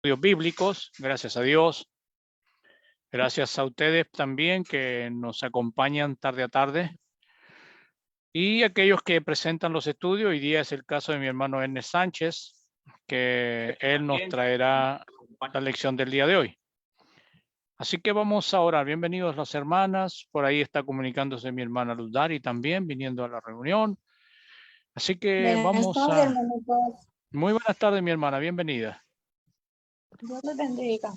Estudios bíblicos, gracias a Dios. Gracias a ustedes también que nos acompañan tarde a tarde. Y aquellos que presentan los estudios, hoy día es el caso de mi hermano Ernest Sánchez, que él nos traerá la lección del día de hoy. Así que vamos a orar. Bienvenidos las hermanas. Por ahí está comunicándose mi hermana Luzdari también, viniendo a la reunión. Así que vamos a... Hermanitos. Muy buenas tardes, mi hermana. Bienvenida. Dios les bendiga.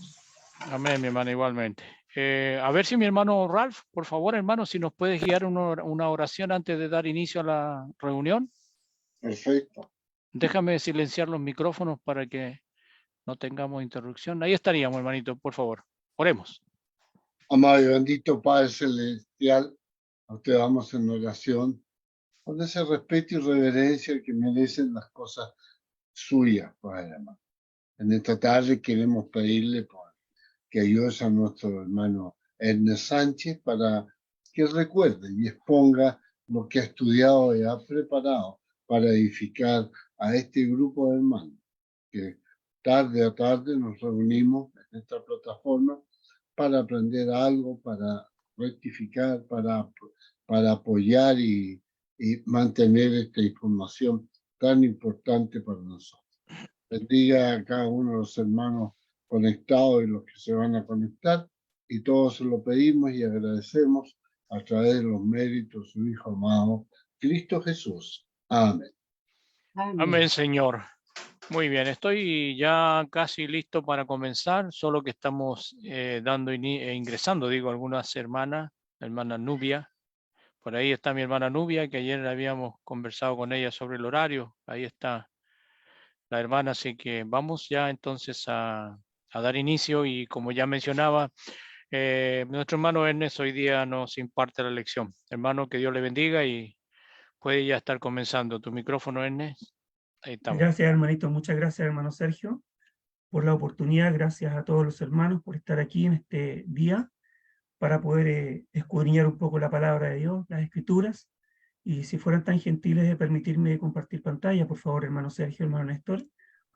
Amén, mi hermana, igualmente. A ver si mi hermano Ralph, por favor, hermano, si nos puedes guiar una oración antes de dar inicio a la reunión. Perfecto. Déjame silenciar los micrófonos para que no tengamos interrupción. Ahí estaríamos, hermanito, por favor. Oremos. Amado y bendito Padre Celestial, a usted vamos en oración con ese respeto y reverencia que merecen las cosas suyas, Padre amado. En esta tarde queremos pedirle que ayudes a nuestro hermano Ernest Sánchez para que recuerde y exponga lo que ha estudiado y ha preparado para edificar a este grupo de hermanos, que tarde a tarde nos reunimos en esta plataforma para aprender algo, para rectificar, para apoyar y mantener esta información tan importante para nosotros. Bendiga a cada uno de los hermanos conectados y los que se van a conectar, y todos se lo pedimos y agradecemos a través de los méritos de su Hijo amado, Cristo Jesús. Amén. Amén, Señor. Muy bien, estoy ya casi listo para comenzar, solo que estamos ingresando, algunas hermanas, la hermana Nubia. Por ahí está mi hermana Nubia, que ayer habíamos conversado con ella sobre el horario. Ahí está la hermana, así que vamos ya entonces a dar inicio y como ya mencionaba, nuestro hermano Ernest hoy día nos imparte la lección. Hermano, que Dios le bendiga y puede ya estar comenzando. Tu micrófono, Ernest. Ahí estamos. Gracias, hermanito. Muchas gracias, hermano Sergio, por la oportunidad. Gracias a todos los hermanos por estar aquí en este día para poder escudriñar un poco la palabra de Dios, las escrituras. Y si fueran tan gentiles de permitirme compartir pantalla, por favor, hermano Sergio, hermano Néstor.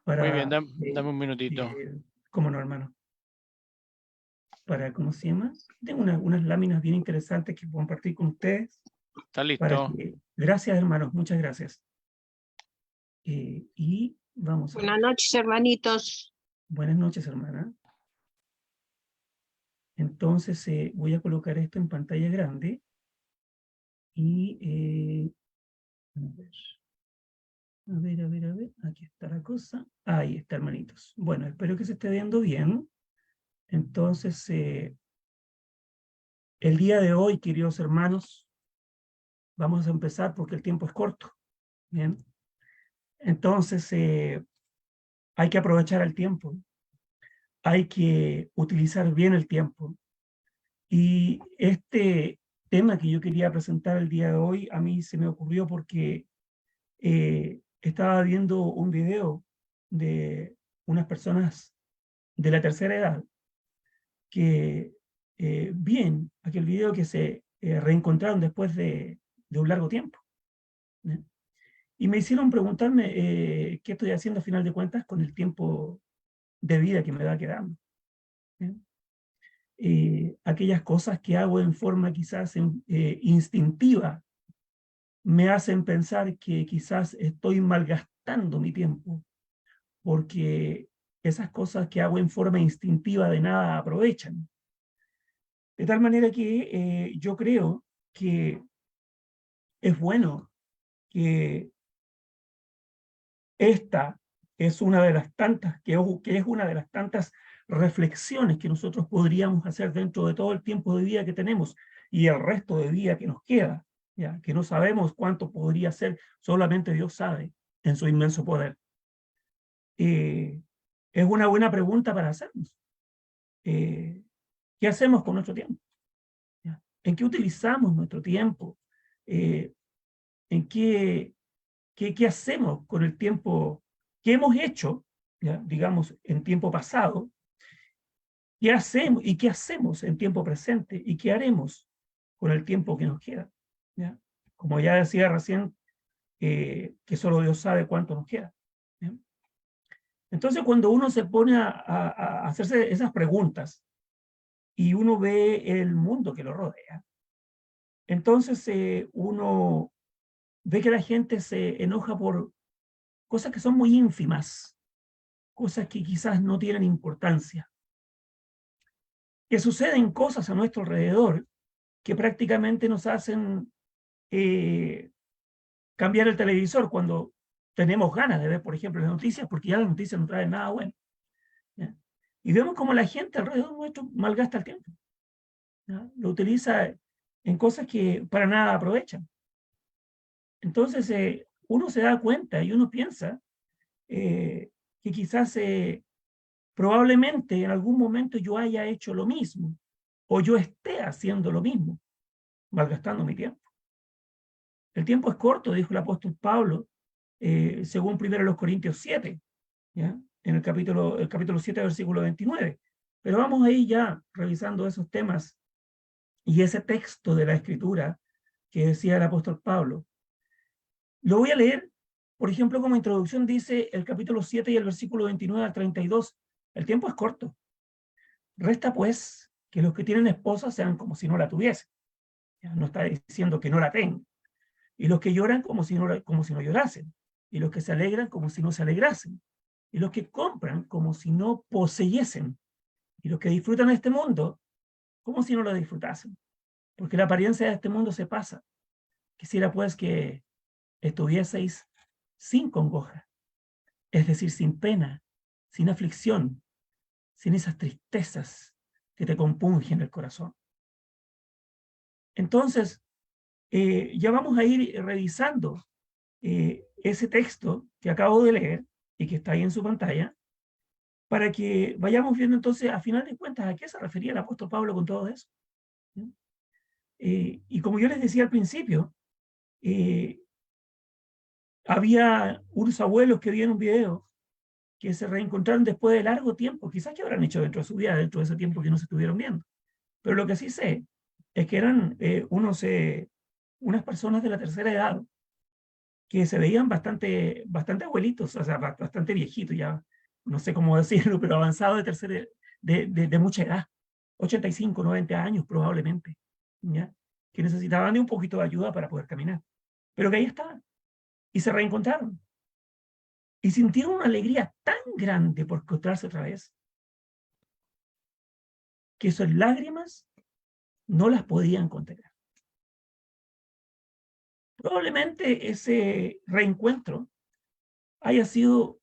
Muy bien, dame un minutito. ¿Cómo no, hermano? ¿Cómo se llama? Tengo unas láminas bien interesantes que puedo compartir con ustedes. Está listo. Gracias, hermanos. Muchas gracias. Y vamos a Buenas noches, hermanitos. Buenas noches, hermana. Entonces voy a colocar esto en pantalla grande y a ver, aquí está la cosa. Ahí está, hermanitos. Bueno, espero que se esté viendo bien. Entonces, el día de hoy, queridos hermanos, vamos a empezar porque el tiempo es corto. Bien. Entonces, hay que aprovechar el tiempo. Hay que utilizar bien el tiempo. Y este tema que yo quería presentar el día de hoy, a mí se me ocurrió porque estaba viendo un video de unas personas de la tercera edad que bien aquel video que se reencontraron después de un largo tiempo. ¿Eh? Y me hicieron preguntarme qué estoy haciendo a final de cuentas con el tiempo de vida que me va quedando. Aquellas cosas que hago en forma quizás instintiva me hacen pensar que quizás estoy malgastando mi tiempo, porque esas cosas que hago en forma instintiva de nada aprovechan. De tal manera que yo creo que es bueno que esta es una de las tantas, que es una de las tantas reflexiones que nosotros podríamos hacer dentro de todo el tiempo de vida que tenemos y el resto de vida que nos queda, ¿ya? Que no sabemos cuánto podría ser, solamente Dios sabe en su inmenso poder. Es una buena pregunta para hacernos. ¿Qué hacemos con nuestro tiempo? ¿Ya? ¿En qué utilizamos nuestro tiempo? ¿En qué hacemos con el tiempo que hemos hecho, ¿ya? Digamos, en tiempo pasado? ¿Qué hacemos y qué hacemos en tiempo presente? ¿Y qué haremos con el tiempo que nos queda? ¿Ya? Como ya decía recién, que solo Dios sabe cuánto nos queda. ¿Ya? Entonces, cuando uno se pone a hacerse esas preguntas y uno ve el mundo que lo rodea, entonces uno ve que la gente se enoja por cosas que son muy ínfimas, cosas que quizás no tienen importancia. Que suceden cosas a nuestro alrededor que prácticamente nos hacen cambiar el televisor cuando tenemos ganas de ver, por ejemplo, las noticias, porque ya las noticias no traen nada bueno. ¿Ya? Y vemos cómo la gente alrededor nuestro malgasta el tiempo. ¿Ya? Lo utiliza en cosas que para nada aprovechan. Entonces, uno se da cuenta y uno piensa que quizás probablemente en algún momento yo haya hecho lo mismo o yo esté haciendo lo mismo, malgastando mi tiempo. El tiempo es corto, dijo el apóstol Pablo, según 1 Corintios 7, ¿ya? En el capítulo 7, versículo 29. Pero vamos ahí ya revisando esos temas y ese texto de la Escritura que decía el apóstol Pablo. Lo voy a leer, por ejemplo, como introducción dice el capítulo 7 y el versículo 29 al 32. El tiempo es corto. Resta pues que los que tienen esposa sean como si no la tuviesen. Ya no está diciendo que no la tengan. Y los que lloran como si no llorasen. Y los que se alegran como si no se alegrasen. Y los que compran como si no poseyesen. Y los que disfrutan de este mundo como si no lo disfrutasen. Porque la apariencia de este mundo se pasa. Quisiera pues que estuvieseis sin congoja, es decir, sin pena, sin aflicción, sin esas tristezas que te compungen el corazón. Entonces, ya vamos a ir revisando ese texto que acabo de leer y que está ahí en su pantalla, para que vayamos viendo entonces, a final de cuentas, a qué se refería el apóstol Pablo con todo eso. Y como yo les decía al principio, había unos abuelos que vieron un video que se reencontraron después de largo tiempo, quizás que habrán hecho dentro de su vida, dentro de ese tiempo que no se estuvieron viendo. Pero lo que sí sé es que eran unas personas de la tercera edad que se veían bastante abuelitos, o sea, bastante viejitos ya, no sé cómo decirlo, pero avanzados de mucha edad, 85, 90 años probablemente, ¿ya? Que necesitaban de un poquito de ayuda para poder caminar. Pero que ahí estaban y se reencontraron. Y sintieron una alegría tan grande por encontrarse otra vez, que sus lágrimas no las podían contener. Probablemente ese reencuentro haya sido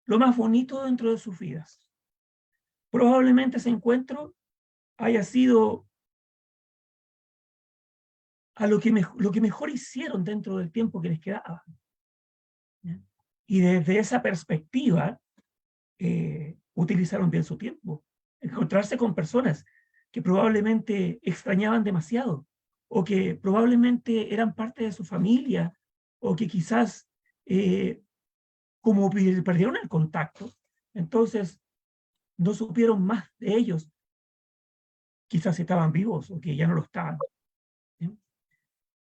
lo más bonito dentro de sus vidas. Probablemente ese encuentro haya sido a lo que mejor hicieron dentro del tiempo que les quedaba. ¿Ya? Y desde esa perspectiva, utilizaron bien su tiempo. Encontrarse con personas que probablemente extrañaban demasiado, o que probablemente eran parte de su familia, o que quizás como perdieron el contacto, entonces no supieron más de ellos, quizás estaban vivos o que ya no lo estaban. ¿Sí?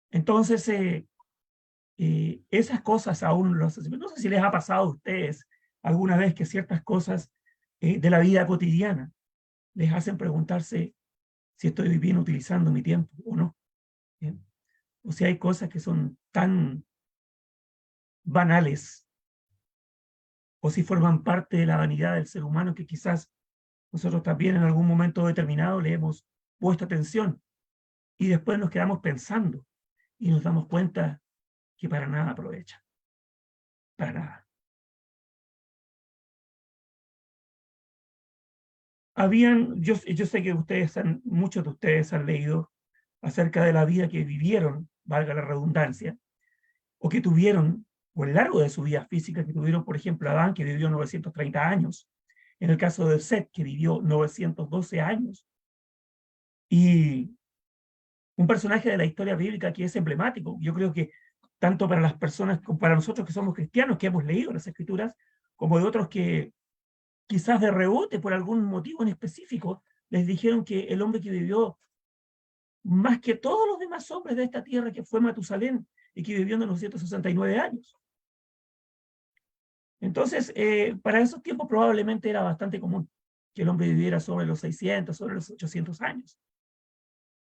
Entonces, esas cosas aún, no sé si les ha pasado a ustedes alguna vez que ciertas cosas de la vida cotidiana les hacen preguntarse si estoy bien utilizando mi tiempo o no. ¿Bien? O si hay cosas que son tan banales o si forman parte de la vanidad del ser humano que quizás nosotros también en algún momento determinado le hemos puesto atención y después nos quedamos pensando y nos damos cuenta que para nada aprovecha. Para nada. Yo sé que muchos de ustedes han leído acerca de la vida que vivieron, valga la redundancia, o que tuvieron, o a lo largo de su vida física, que tuvieron, por ejemplo, Adán, que vivió 930 años, en el caso de Set, que vivió 912 años, y un personaje de la historia bíblica que es emblemático. Yo creo que tanto para las personas, como para nosotros que somos cristianos, que hemos leído las Escrituras, como de otros que quizás de rebote, por algún motivo en específico, les dijeron que el hombre que vivió más que todos los demás hombres de esta tierra, que fue Matusalén, y que vivió 969 años. Entonces, para esos tiempos probablemente era bastante común que el hombre viviera sobre los 600, sobre los 800 años.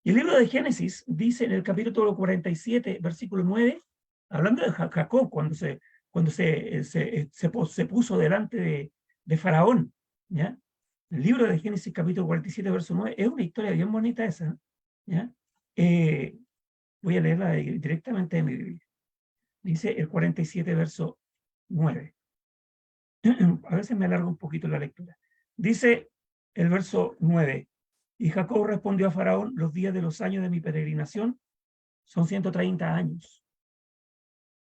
Y el libro de Génesis dice en el capítulo 47, versículo 9, hablando de Jacob, cuando se puso delante de Faraón, ¿ya? El libro de Génesis, capítulo 47, verso 9, es una historia bien bonita esa, ¿ya? Voy a leerla directamente de mi Biblia. Dice el 47, verso 9. A veces me alargo un poquito la lectura. Dice el verso 9. Y Jacob respondió a Faraón: los días de los años de mi peregrinación son 130 años.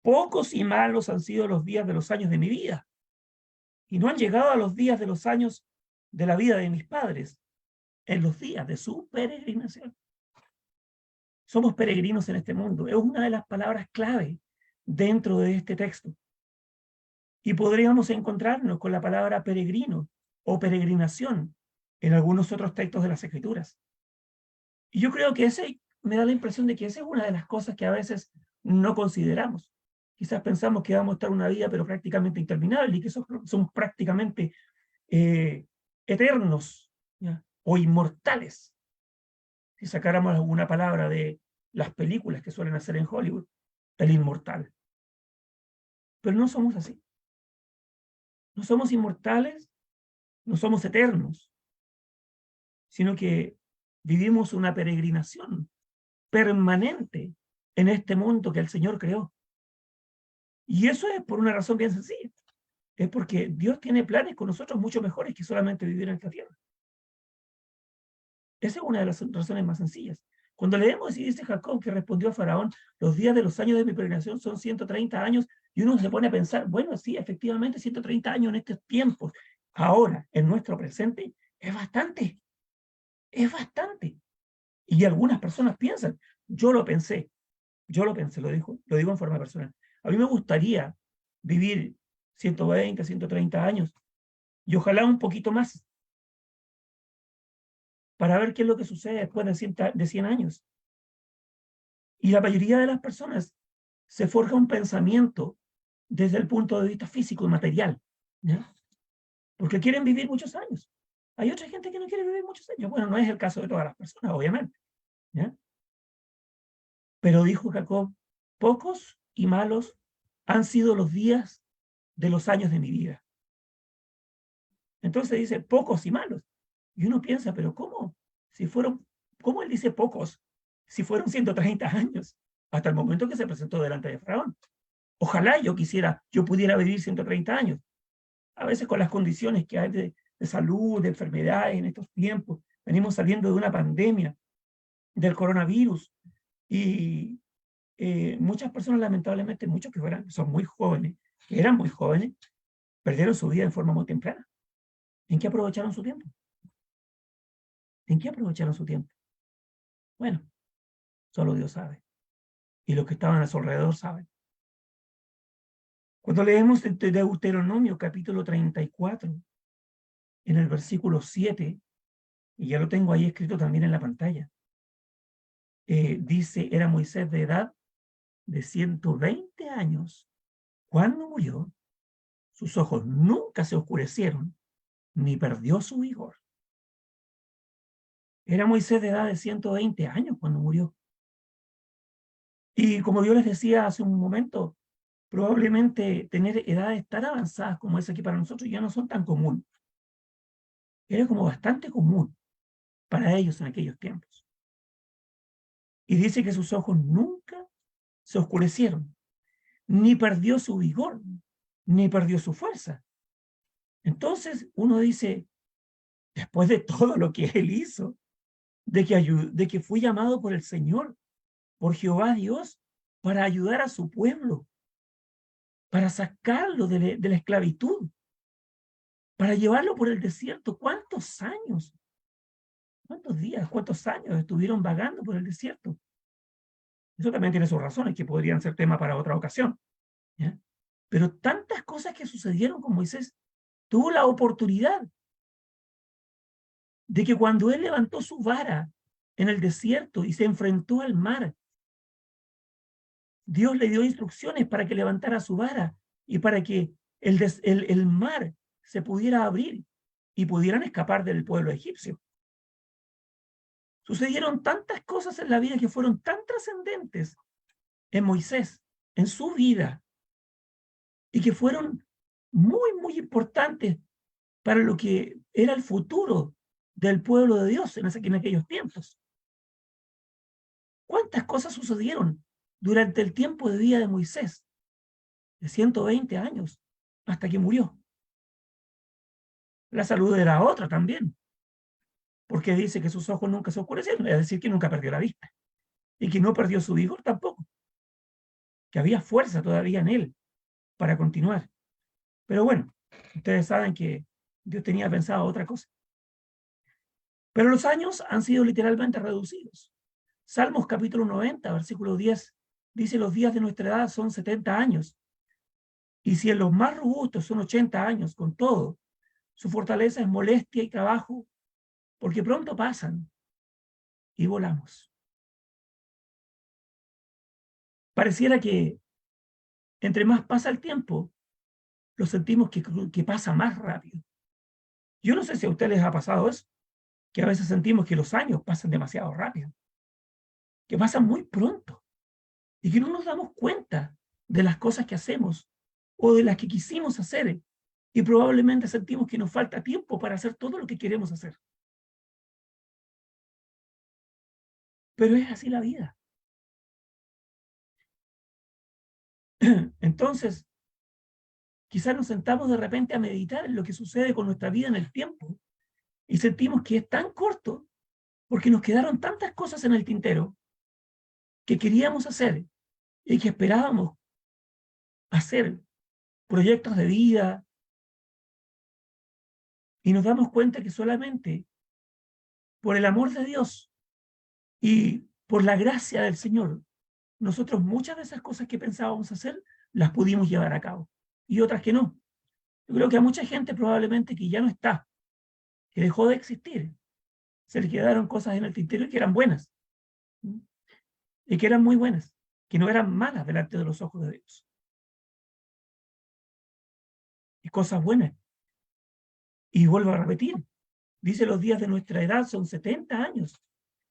Pocos y malos han sido los días de los años de mi vida, y no han llegado a los días de los años de la vida de mis padres, en los días de su peregrinación. Somos peregrinos en este mundo. Es una de las palabras clave dentro de este texto. Y podríamos encontrarnos con la palabra peregrino o peregrinación en algunos otros textos de las Escrituras. Y yo creo que me da la impresión de que esa es una de las cosas que a veces no consideramos. Quizás pensamos que vamos a estar una vida pero prácticamente interminable y que somos prácticamente eternos, ¿ya? O inmortales. Si sacáramos alguna palabra de las películas que suelen hacer en Hollywood, el inmortal. Pero no somos así. No somos inmortales, no somos eternos, sino que vivimos una peregrinación permanente en este mundo que el Señor creó. Y eso es por una razón bien sencilla. Es porque Dios tiene planes con nosotros mucho mejores que solamente vivir en esta tierra. Esa es una de las razones más sencillas. Cuando leemos y dice Jacob que respondió a Faraón: los días de los años de mi peregrinación son 130 años, y uno se pone a pensar, bueno, sí, efectivamente 130 años en estos tiempos, ahora, en nuestro presente, es bastante. Es bastante. Y algunas personas piensan, yo lo pensé, lo digo en forma personal. A mí me gustaría vivir 120, 130 años, y ojalá un poquito más, para ver qué es lo que sucede después de 100 años. Y la mayoría de las personas se forja un pensamiento desde el punto de vista físico y material, ¿ya? Porque quieren vivir muchos años. Hay otra gente que no quiere vivir muchos años. Bueno, no es el caso de todas las personas, obviamente, ¿ya? Pero dijo Jacob: pocos y malos han sido los días de los años de mi vida. Entonces dice pocos y malos. Y uno piensa, pero ¿cómo? ¿Cómo él dice pocos? Si fueron 130 años, hasta el momento que se presentó delante de Faraón. Ojalá yo pudiera vivir 130 años. A veces con las condiciones que hay de salud, de enfermedades en estos tiempos, venimos saliendo de una pandemia, del coronavirus, y muchas personas, lamentablemente, muchos que son muy jóvenes, que eran muy jóvenes, perdieron su vida en forma muy temprana. ¿En qué aprovecharon su tiempo? ¿En qué aprovecharon su tiempo? Bueno, solo Dios sabe. Y los que estaban a su alrededor saben. Cuando leemos de Deuteronomio capítulo 34, en el versículo 7, y ya lo tengo ahí escrito también en la pantalla, dice: era Moisés de edad de 120 años cuando murió, sus ojos nunca se oscurecieron, ni perdió su vigor. Era Moisés de edad de 120 años cuando murió. Y como yo les decía hace un momento, probablemente tener edades tan avanzadas como esa que para nosotros ya no son tan comunes. Era como bastante común para ellos en aquellos tiempos. Y dice que sus ojos nunca se oscurecieron, ni perdió su vigor, ni perdió su fuerza. Entonces uno dice, después de todo lo que él hizo, de que fue llamado por el Señor, por Jehová Dios, para ayudar a su pueblo, para sacarlo de la esclavitud, para llevarlo por el desierto. ¿Cuántos años? ¿Cuántos días? ¿Cuántos años estuvieron vagando por el desierto? Eso también tiene sus razones, que podrían ser tema para otra ocasión, ¿ya? Pero tantas cosas que sucedieron con Moisés, tuvo la oportunidad de que cuando él levantó su vara en el desierto y se enfrentó al mar, Dios le dio instrucciones para que levantara su vara y para que el mar se pudiera abrir y pudieran escapar del pueblo egipcio. Sucedieron tantas cosas en la vida que fueron tan trascendentes en Moisés, en su vida, y que fueron muy, muy importantes para lo que era el futuro del pueblo de Dios en aquellos tiempos. ¿Cuántas cosas sucedieron durante el tiempo de vida de Moisés? De 120 años, hasta que murió. La salud era otra también, porque dice que sus ojos nunca se oscurecieron, es decir, que nunca perdió la vista, y que no perdió su vigor tampoco, que había fuerza todavía en él para continuar. Pero bueno, ustedes saben que Dios tenía pensado otra cosa. Pero los años han sido literalmente reducidos. Salmos capítulo 90, versículo 10, dice: los días de nuestra edad son 70 años. Y si en los más robustos son 80 años, con todo, su fortaleza es molestia y trabajo, porque pronto pasan y volamos. Pareciera que entre más pasa el tiempo, lo sentimos que pasa más rápido. Yo no sé si a ustedes les ha pasado eso, que a veces sentimos que los años pasan demasiado rápido, que pasan muy pronto, y que no nos damos cuenta de las cosas que hacemos o de las que quisimos hacer, y probablemente sentimos que nos falta tiempo para hacer todo lo que queremos hacer. Pero es así la vida. Entonces, quizás nos sentamos de repente a meditar en lo que sucede con nuestra vida en el tiempo y sentimos que es tan corto porque nos quedaron tantas cosas en el tintero que queríamos hacer y que esperábamos hacer, proyectos de vida, y nos damos cuenta que solamente por el amor de Dios y por la gracia del Señor, nosotros muchas de esas cosas que pensábamos hacer las pudimos llevar a cabo y otras que no. Yo creo que a mucha gente probablemente que ya no está, que dejó de existir, se le quedaron cosas en el tintero y que eran buenas, y que eran muy buenas, que no eran malas delante de los ojos de Dios. Y cosas buenas. Y vuelvo a repetir, dice: los días de nuestra edad son 70 años.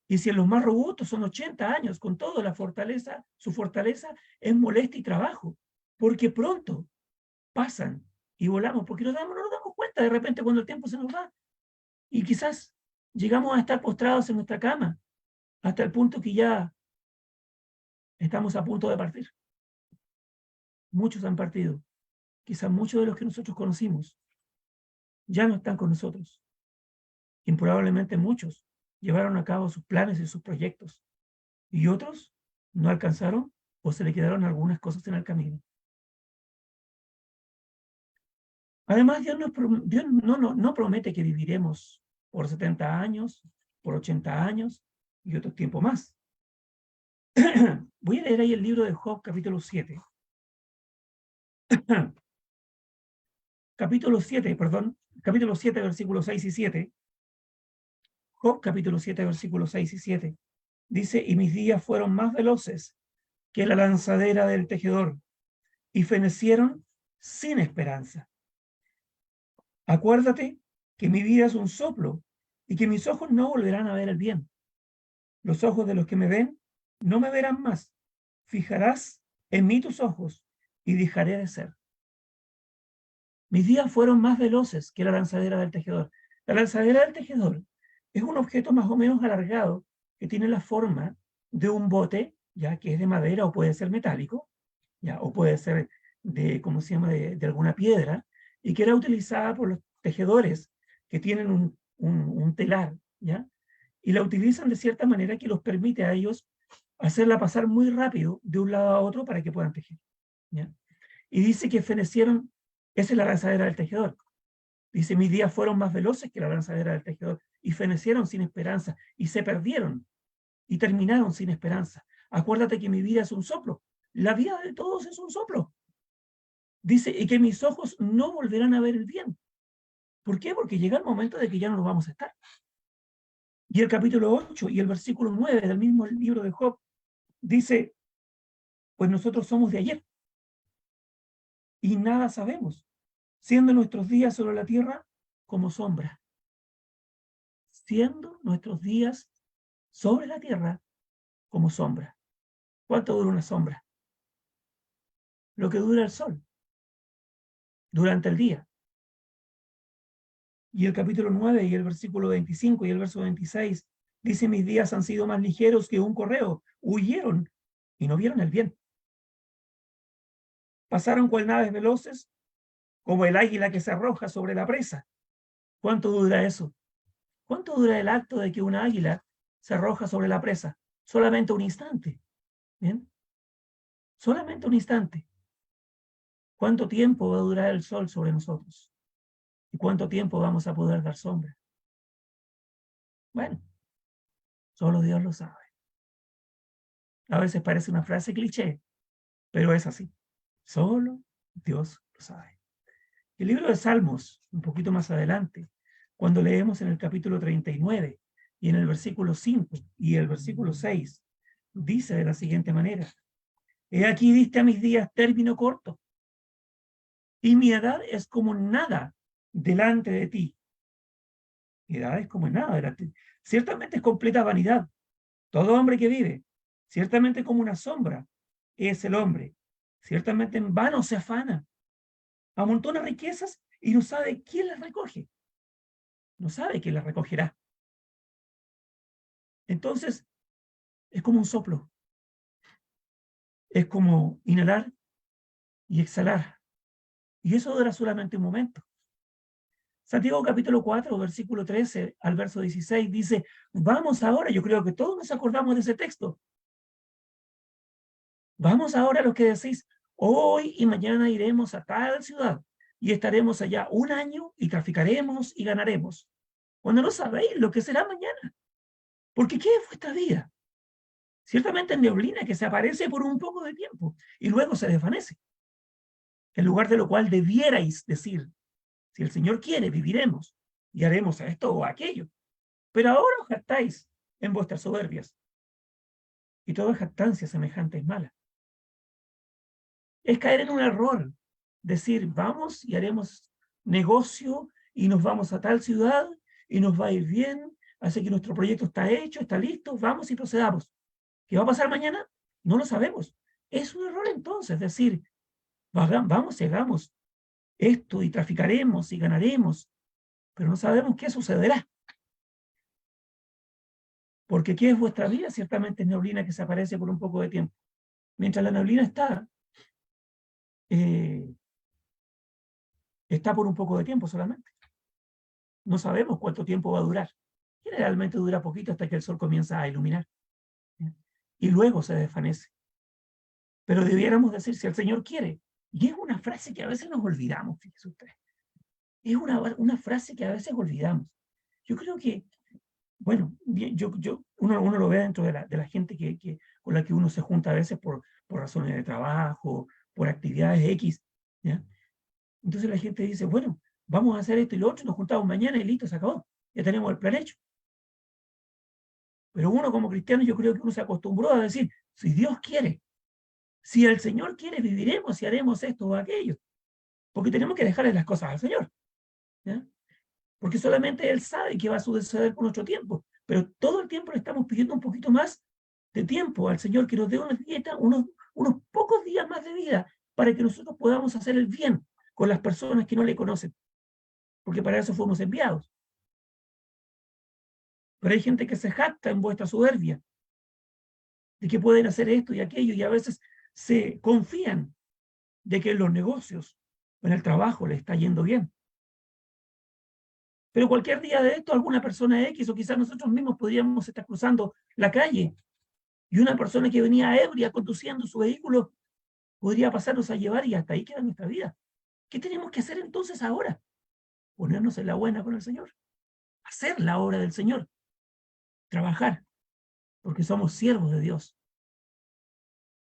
Y si en los más robustos son 80 años, con todo la fortaleza, su fortaleza es molestia y trabajo, porque pronto pasan y volamos, porque no nos damos cuenta de repente cuando el tiempo se nos va. Y quizás llegamos a estar postrados en nuestra cama, hasta el punto que ya estamos a punto de partir. Muchos han partido. Quizás muchos de los que nosotros conocimos ya no están con nosotros. Y probablemente muchos llevaron a cabo sus planes y sus proyectos. Y otros no alcanzaron o se le quedaron algunas cosas en el camino. Además, Dios no promete que viviremos por 70 años, por 80 años y otro tiempo más. Voy a leer ahí el libro de Job, capítulo 7. Capítulo 7, versículos 6 y 7. Job, capítulo 7, versículos 6 y 7. Dice: y mis días fueron más veloces que la lanzadera del tejedor, y fenecieron sin esperanza. Acuérdate que mi vida es un soplo, y que mis ojos no volverán a ver el bien. Los ojos de los que me ven no me verán más. Fijarás en mí tus ojos, y dejaré de ser. Mis días fueron más veloces que la lanzadera del tejedor. La lanzadera del tejedor es un objeto más o menos alargado que tiene la forma de un bote, ya que es de madera o puede ser metálico, ya, o puede ser de, ¿cómo se llama?, de alguna piedra, y que era utilizada por los tejedores que tienen un telar, ¿ya? Y la utilizan de cierta manera que los permite a ellos hacerla pasar muy rápido de un lado a otro para que puedan tejer, ¿ya? Y dice que fenecieron, esa es la lanzadera del tejedor. Dice: mis días fueron más veloces que la lanzadera del tejedor, y fenecieron sin esperanza, y se perdieron, y terminaron sin esperanza. Acuérdate que mi vida es un soplo. La vida de todos es un soplo. Dice: y que mis ojos no volverán a ver el bien. ¿Por qué? Porque llega el momento de que ya no lo vamos a estar. Y el capítulo 8 y el versículo 9 del mismo libro de Job dice: pues nosotros somos de ayer y nada sabemos. siendo nuestros días sobre la tierra como sombra. Siendo nuestros días sobre la tierra como sombra. ¿Cuánto dura una sombra? Lo que dura el sol durante el día. Y el capítulo 9 y el versículo 25 y el verso 26 dice: mis días han sido más ligeros que un correo, huyeron y no vieron el bien. Pasaron cual naves veloces, como el águila que se arroja sobre la presa. ¿Cuánto dura eso? ¿Cuánto dura el acto de que una águila se arroja sobre la presa? Solamente un instante. ¿Bien? Solamente un instante. ¿Cuánto tiempo va a durar el sol sobre nosotros? ¿Y cuánto tiempo vamos a poder dar sombra? Bueno, solo Dios lo sabe. A veces parece una frase cliché, pero es así. Solo Dios lo sabe. El libro de Salmos, un poquito más adelante, cuando leemos en el capítulo 39 y en el versículo 5 y el versículo 6, dice de la siguiente manera: he aquí diste a mis días término corto, y mi edad es como nada delante de ti. Mi edad es como nada delante de ti. Ciertamente es completa vanidad. Todo hombre que vive, ciertamente como una sombra, es el hombre. Ciertamente en vano se afana. Amontona riquezas y no sabe quién las recoge. No sabe quién las recogerá. Entonces, es como un soplo. Es como inhalar y exhalar. Y eso dura solamente un momento. Santiago capítulo 4, versículo 13 al verso 16 dice: vamos ahora, yo creo que todos nos acordamos de ese texto. Vamos ahora, los que decís, hoy y mañana iremos a tal ciudad y estaremos allá un año y traficaremos y ganaremos. Cuando no sabéis lo que será mañana. Porque ¿qué es vuestra vida? Ciertamente es neblina que se aparece por un poco de tiempo y luego se desvanece. En lugar de lo cual debierais decir: si el Señor quiere, viviremos y haremos esto o aquello. Pero ahora os jactáis en vuestras soberbias. Y toda jactancia semejante es mala. Es caer en un error. Decir: vamos y haremos negocio y nos vamos a tal ciudad y nos va a ir bien. Así que nuestro proyecto está hecho, está listo, vamos y procedamos. ¿Qué va a pasar mañana? No lo sabemos. Es un error entonces decir: vamos y hagamos esto y traficaremos y ganaremos, pero no sabemos qué sucederá. Porque ¿qué es vuestra vida? Ciertamente es neblina que se aparece por un poco de tiempo. Mientras la neblina está por un poco de tiempo solamente. No sabemos cuánto tiempo va a durar. Generalmente dura poquito hasta que el sol comienza a iluminar. Y luego se desvanece. Pero debiéramos decir: si el Señor quiere. Y es una frase que a veces nos olvidamos, fíjese usted. Es una frase que a veces olvidamos. Yo creo que, bueno, uno lo ve dentro de la gente con la que uno se junta a veces por razones de trabajo, por actividades X, ¿ya? Entonces la gente dice: bueno, vamos a hacer esto y lo otro, nos juntamos mañana y listo, se acabó. Ya tenemos el plan hecho. Pero uno como cristiano, yo creo que uno se acostumbró a decir: si Dios quiere, si el Señor quiere, viviremos y haremos esto o aquello. Porque tenemos que dejarle las cosas al Señor, ¿ya? Porque solamente Él sabe qué va a suceder con nuestro tiempo. Pero todo el tiempo le estamos pidiendo un poquito más de tiempo al Señor, que nos dé una dieta, unos pocos días más de vida, para que nosotros podamos hacer el bien con las personas que no le conocen. Porque para eso fuimos enviados. Pero hay gente que se jacta en vuestra soberbia, de que pueden hacer esto y aquello, y a veces se confían de que en los negocios o en el trabajo le está yendo bien. Pero cualquier día de esto, alguna persona X o quizás nosotros mismos podríamos estar cruzando la calle y una persona que venía ebria conduciendo su vehículo podría pasarnos a llevar y hasta ahí queda nuestra vida. ¿Qué tenemos que hacer entonces ahora? Ponernos en la buena con el Señor. Hacer la obra del Señor. Trabajar. Porque somos siervos de Dios.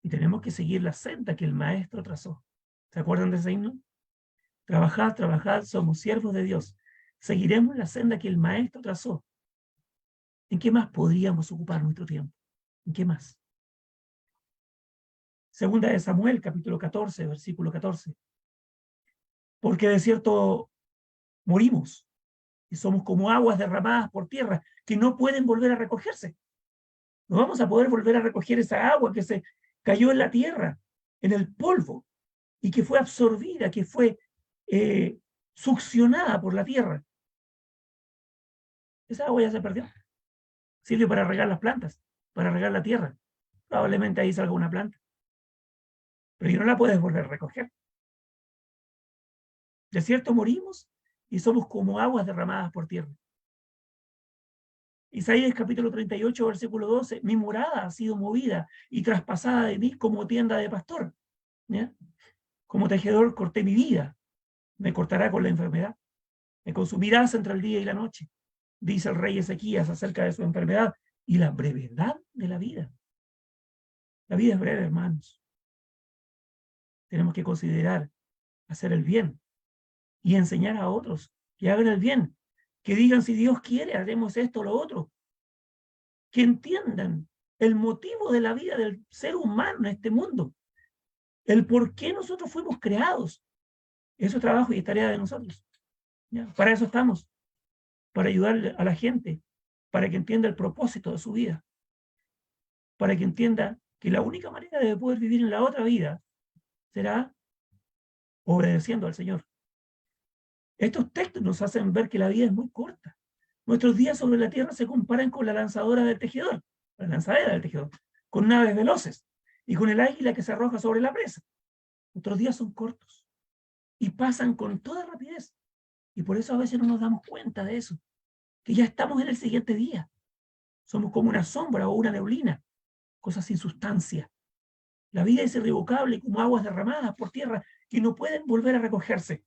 Y tenemos que seguir la senda que el Maestro trazó. ¿Se acuerdan de ese himno? Trabajad, trabajad, somos siervos de Dios. Seguiremos la senda que el Maestro trazó. ¿En qué más podríamos ocupar nuestro tiempo? ¿En qué más? Segunda de Samuel, capítulo 14, versículo 14. porque de cierto morimos y somos como aguas derramadas por tierra que no pueden volver a recogerse. No vamos a poder volver a recoger esa agua que se cayó en la tierra, en el polvo, y que fue absorbida, que fue succionada por la tierra. Esa agua ya se perdió. Sirve para regar las plantas, para regar la tierra. Probablemente ahí salga una planta. Pero ya no la puedes volver a recoger. De cierto morimos y somos como aguas derramadas por tierra. Isaías capítulo 38, versículo 12, mi morada ha sido movida y traspasada de mí como tienda de pastor. ¿Ya? Como tejedor corté mi vida, me cortará con la enfermedad, me consumirás entre el día y la noche, dice el rey Ezequías acerca de su enfermedad y la brevedad de la vida. La vida es breve, hermanos. Tenemos que considerar hacer el bien y enseñar a otros que hagan el bien, que digan si Dios quiere, haremos esto o lo otro, que entiendan el motivo de la vida del ser humano en este mundo, el por qué nosotros fuimos creados. Eso es trabajo y es tarea de nosotros. ¿Ya? Para eso estamos, para ayudar a la gente, para que entienda el propósito de su vida, para que entienda que la única manera de poder vivir en la otra vida será obedeciendo al Señor. Estos textos nos hacen ver que la vida es muy corta. Nuestros días sobre la tierra se comparan con la lanzadora del tejedor, la lanzadera del tejedor, con naves veloces y con el águila que se arroja sobre la presa. Nuestros días son cortos y pasan con toda rapidez. Y por eso a veces no nos damos cuenta de eso, que ya estamos en el siguiente día. Somos como una sombra o una neblina, cosas sin sustancia. La vida es irrevocable como aguas derramadas por tierra que no pueden volver a recogerse.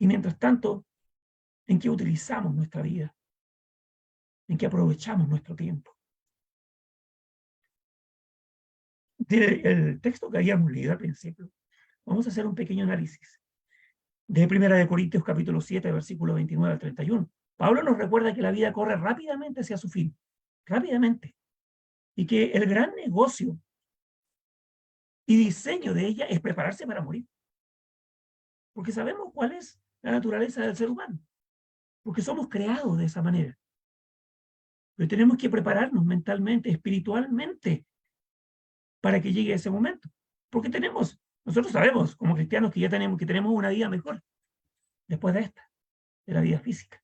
Y mientras tanto, ¿en qué utilizamos nuestra vida? ¿En qué aprovechamos nuestro tiempo? El texto que habíamos leído al principio, vamos a hacer un pequeño análisis. De 1 Corintios capítulo 7, versículo 29 al 31. Pablo nos recuerda que la vida corre rápidamente hacia su fin, rápidamente, y que el gran negocio y diseño de ella es prepararse para morir. Porque sabemos cuál es la naturaleza del ser humano, porque somos creados de esa manera. Pero tenemos que prepararnos mentalmente, espiritualmente, para que llegue ese momento. Porque nosotros sabemos como cristianos que tenemos una vida mejor después de esta, de la vida física.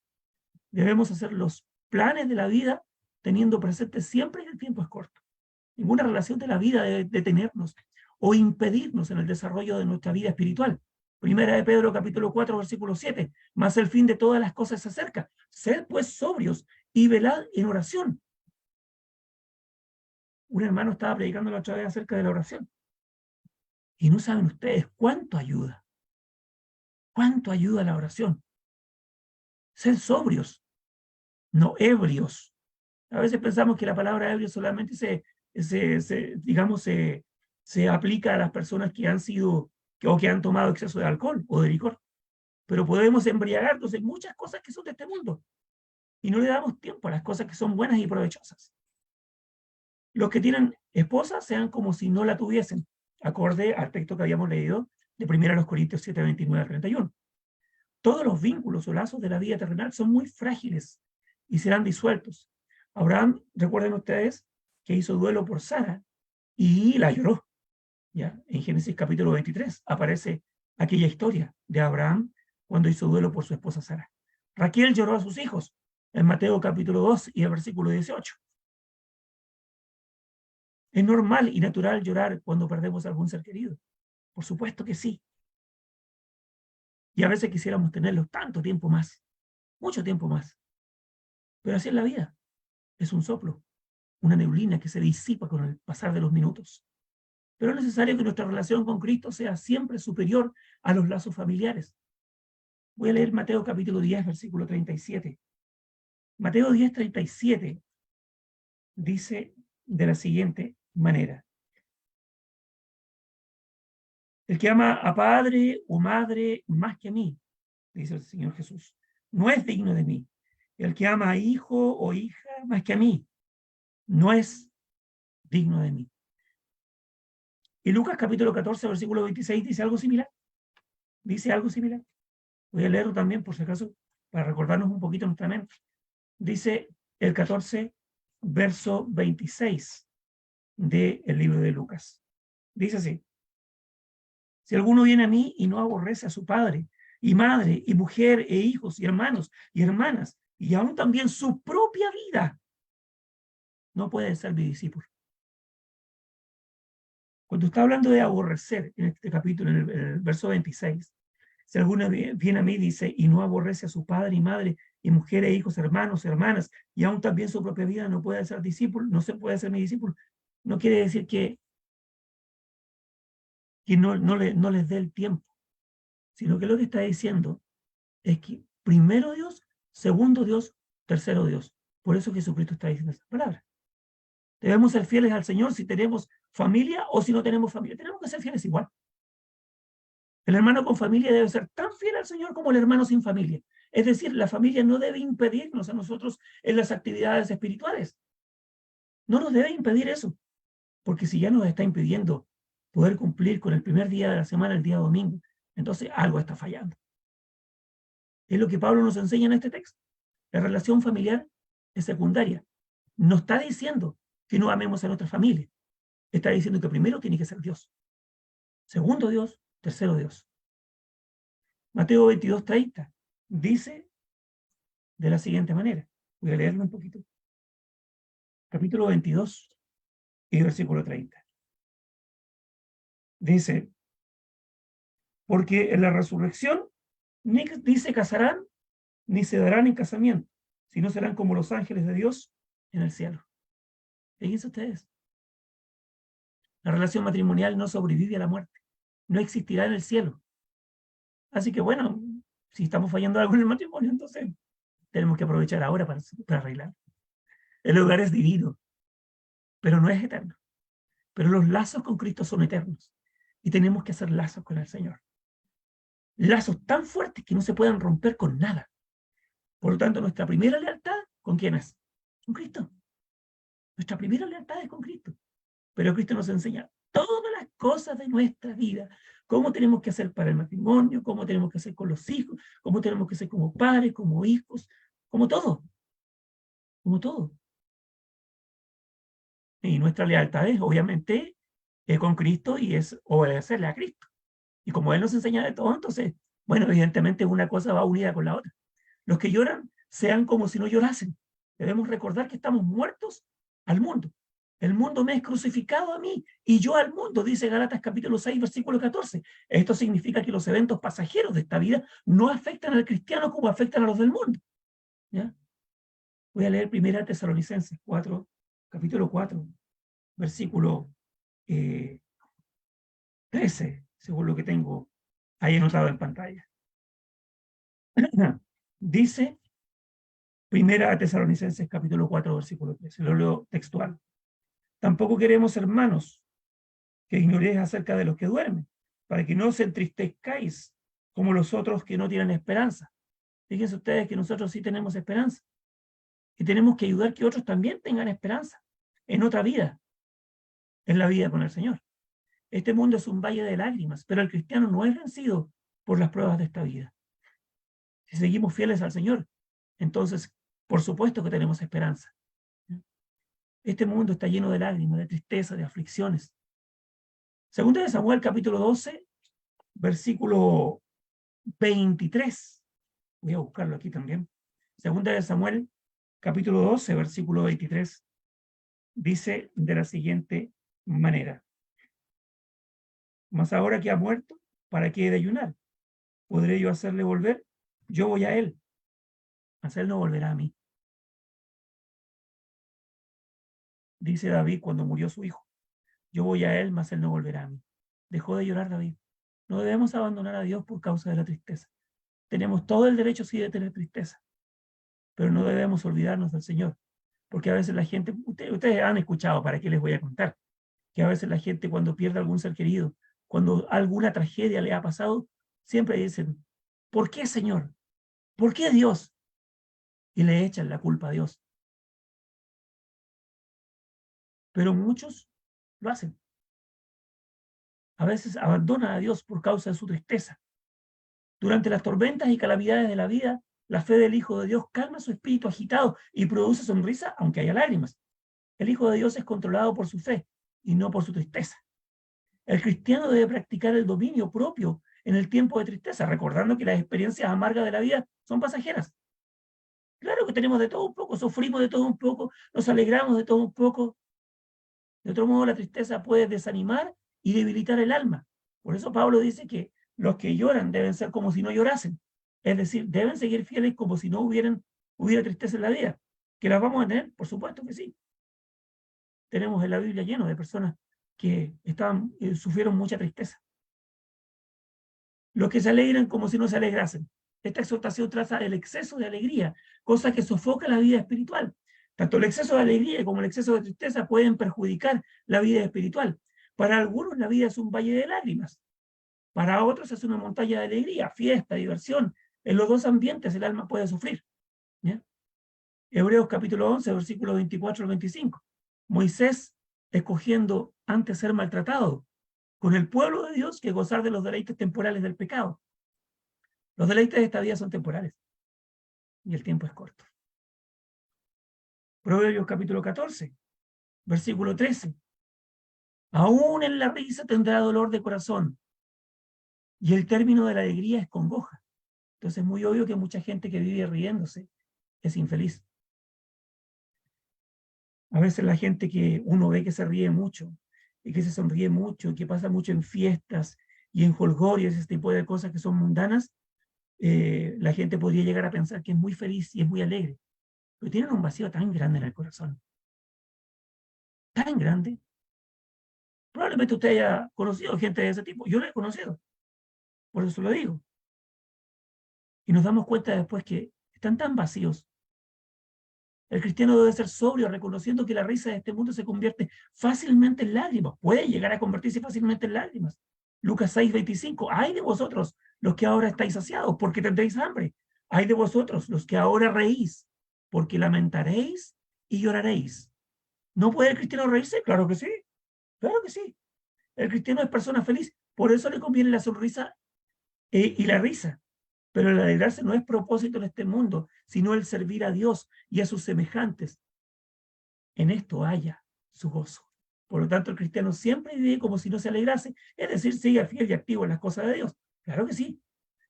Debemos hacer los planes de la vida teniendo presente siempre que el tiempo es corto. Ninguna relación de la vida debe detenernos o impedirnos en el desarrollo de nuestra vida espiritual. Primera de Pedro capítulo 4 versículo 7, mas el fin de todas las cosas se acerca. Sed pues sobrios y velad en oración. Un hermano estaba predicando la otra vez acerca de la oración. Y no saben ustedes cuánto ayuda la oración. Sed sobrios, no ebrios. A veces pensamos que la palabra ebrio solamente se aplica a las personas que han sido o que han tomado exceso de alcohol o de licor. Pero podemos embriagarnos en muchas cosas que son de este mundo y no le damos tiempo a las cosas que son buenas y provechosas. Los que tienen esposa sean como si no la tuviesen, acorde al texto que habíamos leído de 1 Corintios 7, 29 al 31. Todos los vínculos o lazos de la vida terrenal son muy frágiles y serán disueltos. Abraham, recuerden ustedes, que hizo duelo por Sara y la lloró. ¿Ya? En Génesis capítulo 23 aparece aquella historia de Abraham cuando hizo duelo por su esposa Sara. Raquel lloró a sus hijos en Mateo capítulo 2 y el versículo 18. ¿Es normal y natural llorar cuando perdemos a algún ser querido? Por supuesto que sí. Y a veces quisiéramos tenerlos tanto tiempo más, mucho tiempo más. Pero así es la vida. Es un soplo, una neblina que se disipa con el pasar de los minutos. Pero es necesario que nuestra relación con Cristo sea siempre superior a los lazos familiares. Voy a leer Mateo capítulo 10, versículo 37. Mateo 10, 37 dice de la siguiente manera. El que ama a padre o madre más que a mí, dice el Señor Jesús, no es digno de mí. El que ama a hijo o hija más que a mí, no es digno de mí. Y Lucas capítulo 14, versículo 26 dice algo similar. dice algo similar. Voy a leerlo también por si acaso, para recordarnos un poquito nuestra mente. Dice el 14, verso 26 del libro de Lucas. Dice así: si alguno viene a mí y no aborrece a su padre y madre y mujer e hijos y hermanos y hermanas y aún también su propia vida, no puede ser mi discípulo. Cuando está hablando de aborrecer en este capítulo, en el verso 26, si alguno viene a mí, dice, y no aborrece a su padre y madre y mujer e hijos, hermanos, hermanas y aún también su propia vida, no puede ser discípulo, no se puede ser mi discípulo. No quiere decir que no les dé el tiempo, sino que lo que está diciendo es que primero Dios, segundo Dios, tercero Dios. Por eso Jesucristo está diciendo esas palabras. Debemos ser fieles al Señor si tenemos familia o si no tenemos familia. Tenemos que ser fieles igual. El hermano con familia debe ser tan fiel al Señor como el hermano sin familia. Es decir, la familia no debe impedirnos a nosotros en las actividades espirituales. No nos debe impedir eso, porque si ya nos está impidiendo poder cumplir con el primer día de la semana, el día domingo, entonces algo está fallando. Es lo que Pablo nos enseña en este texto. La relación familiar es secundaria. No está diciendo que no amemos a nuestra familia. Está diciendo que primero tiene que ser Dios. Segundo Dios, tercero Dios. Mateo 22:30 dice de la siguiente manera. Voy a leerlo un poquito. Capítulo 22 y versículo 30. Dice, porque en la resurrección ni se casarán ni se darán en casamiento, sino serán como los ángeles de Dios en el cielo. Fíjense ustedes. La relación matrimonial no sobrevive a la muerte. No existirá en el cielo. Así que bueno, si estamos fallando algo en el matrimonio, entonces tenemos que aprovechar ahora para arreglar. El hogar es divino, pero no es eterno. Pero los lazos con Cristo son eternos. Y tenemos que hacer lazos con el Señor. Lazos tan fuertes que no se puedan romper con nada. Por lo tanto, nuestra primera lealtad, ¿con quién es? Con Cristo. Nuestra primera lealtad es con Cristo. Pero Cristo nos enseña todas las cosas de nuestra vida. Cómo tenemos que hacer para el matrimonio, cómo tenemos que hacer con los hijos, cómo tenemos que hacer como padres, como hijos, como todo. Como todo. Y nuestra lealtad es, obviamente, con Cristo y es obedecerle a Cristo. Y como Él nos enseña de todo, entonces, bueno, evidentemente una cosa va unida con la otra. Los que lloran sean como si no llorasen. Debemos recordar que estamos muertos al mundo. El mundo me es crucificado a mí y yo al mundo, dice Gálatas capítulo 6, versículo 14. Esto significa que los eventos pasajeros de esta vida no afectan al cristiano como afectan a los del mundo. ¿Ya? Voy a leer 1 Tesalonicenses 4, capítulo 4, versículo 13, según lo que tengo ahí anotado en pantalla. Dice 1 Tesalonicenses capítulo 4, versículo 13, lo leo textual. Tampoco queremos, hermanos, que ignoréis acerca de los que duermen, para que no os entristezcáis como los otros que no tienen esperanza. Fíjense ustedes que nosotros sí tenemos esperanza. Y tenemos que ayudar que otros también tengan esperanza en otra vida, en la vida con el Señor. Este mundo es un valle de lágrimas, pero el cristiano no es vencido por las pruebas de esta vida. Si seguimos fieles al Señor, entonces, por supuesto que tenemos esperanza. Este mundo está lleno de lágrimas, de tristeza, de aflicciones. Segunda de Samuel, capítulo 12, versículo 23. Voy a buscarlo aquí también. Segunda de Samuel, capítulo 12, versículo 23. Dice de la siguiente manera. Mas ahora que ha muerto, ¿para qué he de ayunar? ¿Podré yo hacerle volver? Yo voy a él, mas él no volverá a mí. Dice David cuando murió su hijo. Yo voy a él, mas él no volverá a mí. Dejó de llorar David. No debemos abandonar a Dios por causa de la tristeza. Tenemos todo el derecho, sí, de tener tristeza, pero no debemos olvidarnos del Señor, porque a veces la gente, ustedes han escuchado, ¿para qué les voy a contar? Que a veces la gente cuando pierde algún ser querido, cuando alguna tragedia le ha pasado, siempre dicen, ¿por qué, Señor? ¿Por qué Dios? Y le echan la culpa a Dios. Pero muchos lo hacen. A veces abandonan a Dios por causa de su tristeza. Durante las tormentas y calamidades de la vida, la fe del Hijo de Dios calma su espíritu agitado y produce sonrisa aunque haya lágrimas. El Hijo de Dios es controlado por su fe y no por su tristeza. El cristiano debe practicar el dominio propio en el tiempo de tristeza, recordando que las experiencias amargas de la vida son pasajeras. Claro que tenemos de todo un poco, sufrimos de todo un poco, nos alegramos de todo un poco. De otro modo, la tristeza puede desanimar y debilitar el alma. Por eso Pablo dice que los que lloran deben ser como si no llorasen. Es decir, deben seguir fieles como si no hubiera tristeza en la vida. ¿Que las vamos a tener? Por supuesto que sí. Tenemos en la Biblia lleno de personas que sufrieron mucha tristeza. Los que se alegran como si no se alegrasen. Esta exhortación trata el exceso de alegría, cosa que sofoca la vida espiritual. Tanto el exceso de alegría como el exceso de tristeza pueden perjudicar la vida espiritual. Para algunos la vida es un valle de lágrimas. Para otros es una montaña de alegría, fiesta, diversión. En los dos ambientes el alma puede sufrir. ¿Ya? Hebreos capítulo 11, versículos 24 al 25. Moisés escogiendo antes ser maltratado con el pueblo de Dios que gozar de los deleites temporales del pecado. Los deleites de esta vida son temporales y el tiempo es corto. Proverbios capítulo 14, versículo 13. Aún en la risa tendrá dolor de corazón y el término de la alegría es congoja. Entonces es muy obvio que mucha gente que vive riéndose es infeliz. A veces la gente que uno ve que se ríe mucho y que se sonríe mucho y que pasa mucho en fiestas y en jolgorios, ese tipo de cosas que son mundanas, la gente podría llegar a pensar que es muy feliz y es muy alegre, pero tienen un vacío tan grande en el corazón, tan grande. Probablemente usted haya conocido gente de ese tipo, yo lo he conocido, por eso lo digo. Y nos damos cuenta después que están tan vacíos. El cristiano debe ser sobrio, reconociendo que la risa de este mundo se convierte fácilmente en lágrimas, puede llegar a convertirse fácilmente en lágrimas. Lucas 6, 25, ay de vosotros los que ahora estáis saciados, porque tendréis hambre. Ay de vosotros los que ahora reís, porque lamentaréis y lloraréis. ¿No puede el cristiano reírse? Claro que sí, claro que sí. El cristiano es persona feliz, por eso le conviene la sonrisa y la risa. Pero el alegrarse no es propósito en este mundo, sino el servir a Dios y a sus semejantes. En esto haya su gozo. Por lo tanto, el cristiano siempre vive como si no se alegrase, es decir, sigue fiel y activo en las cosas de Dios. Claro que sí.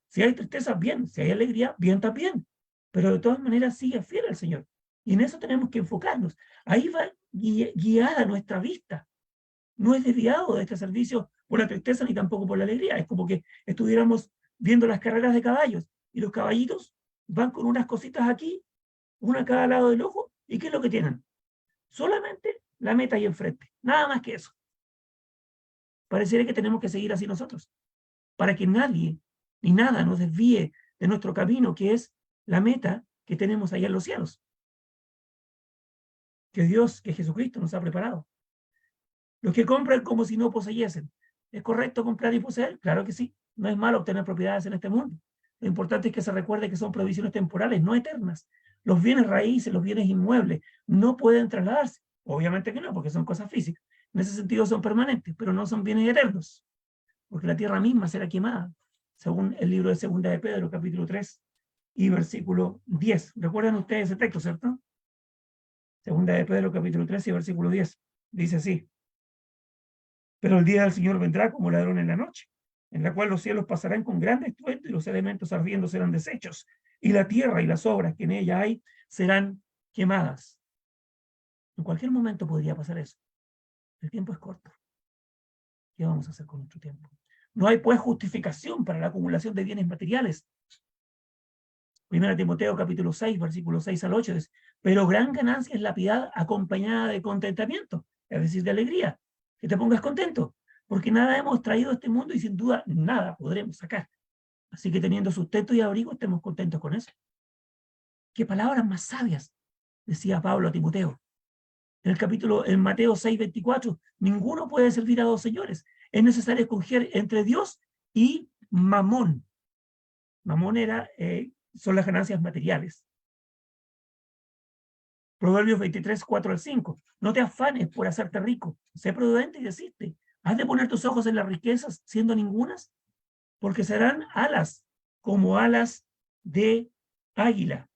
Si hay tristeza, bien. Si hay alegría, bien también. Pero de todas maneras sigue fiel al Señor. Y en eso tenemos que enfocarnos. Ahí va guiada nuestra vista. No es desviado de este servicio por la tristeza ni tampoco por la alegría. Es como que estuviéramos viendo las carreras de caballos y los caballitos van con unas cositas aquí, una a cada lado del ojo, ¿y qué es lo que tienen? Solamente la meta ahí enfrente, nada más que eso. Pareciera que tenemos que seguir así nosotros, para que nadie ni nada nos desvíe de nuestro camino, que es la meta que tenemos allá en los cielos, que Dios, que Jesucristo nos ha preparado. Los que compran como si no poseyesen, ¿es correcto comprar y poseer? Claro que sí. No es malo obtener propiedades en este mundo. Lo importante es que se recuerde que son provisiones temporales, no eternas. Los bienes raíces, los bienes inmuebles, no pueden trasladarse. Obviamente que no, porque son cosas físicas. En ese sentido son permanentes, pero no son bienes eternos, porque la tierra misma será quemada, según el libro de Segunda de Pedro, capítulo 3 y versículo 10. ¿Recuerdan ustedes ese texto, cierto? Segunda de Pedro, capítulo 3 y versículo 10. Dice así: pero el día del Señor vendrá como ladrón en la noche, en la cual los cielos pasarán con grande estruendo y los elementos ardiendo serán deshechos, y la tierra y las obras que en ella hay serán quemadas. En cualquier momento podría pasar eso. El tiempo es corto. ¿Qué vamos a hacer con nuestro tiempo? No hay pues justificación para la acumulación de bienes materiales. 1 Timoteo capítulo 6, versículos 6 al 8 dice: pero gran ganancia es la piedad acompañada de contentamiento, es decir, de alegría. Que te pongas contento, porque nada hemos traído a este mundo y sin duda nada podremos sacar. Así que teniendo sustento y abrigo, estemos contentos con eso. Qué palabras más sabias, decía Pablo a Timoteo. En Mateo 6, 24, ninguno puede servir a dos señores. Es necesario escoger entre Dios y Mamón. Mamón son las ganancias materiales. Proverbios 23, 4 al 5. No te afanes por hacerte rico. Sé prudente y desiste. ¿Has de poner tus ojos en las riquezas, siendo ningunas? Porque serán alas como alas de águila.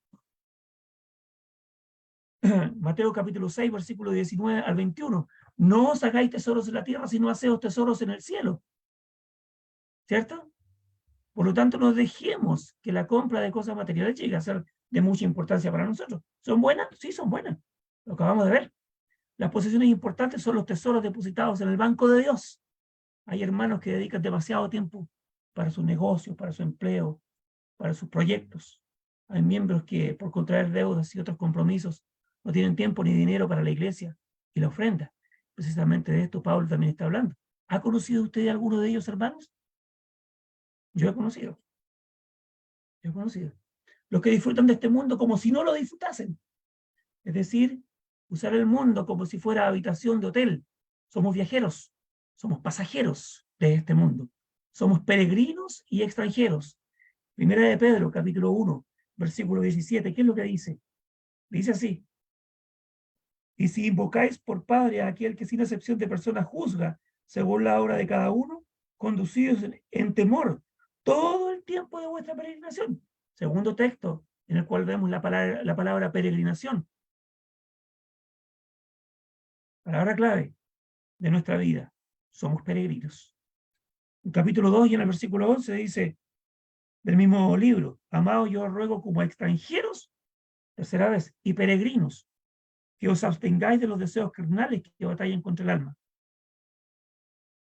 Mateo capítulo 6, versículo 19 al 21. No os hagáis tesoros en la tierra, sino haceos tesoros en el cielo. ¿Cierto? Por lo tanto, no dejemos que la compra de cosas materiales llegue a ser de mucha importancia para nosotros. ¿Son buenas? Sí, son buenas. Lo acabamos de ver. Las posesiones importantes son los tesoros depositados en el banco de Dios. Hay hermanos que dedican demasiado tiempo para sus negocios, para su empleo, para sus proyectos. Hay miembros que por contraer deudas y otros compromisos no tienen tiempo ni dinero para la iglesia y la ofrenda. Precisamente de esto Pablo también está hablando. ¿Ha conocido usted a alguno de ellos, hermanos? Yo he conocido. Yo he conocido. Los que disfrutan de este mundo como si no lo disfrutasen. Es decir, usar el mundo como si fuera habitación de hotel. Somos viajeros, somos pasajeros de este mundo. Somos peregrinos y extranjeros. Primera de Pedro, capítulo 1, versículo 17. ¿Qué es lo que dice? Dice así: y si invocáis por Padre a aquel que sin excepción de personas juzga según la obra de cada uno, conducidos en temor todo el tiempo de vuestra peregrinación. Segundo texto en el cual vemos la palabra peregrinación. Palabra clave de nuestra vida. Somos peregrinos. En capítulo 2 y en el versículo 11 dice del mismo libro: amados, yo os ruego como extranjeros, tercera vez, y peregrinos, que os abstengáis de los deseos carnales que batallan contra el alma,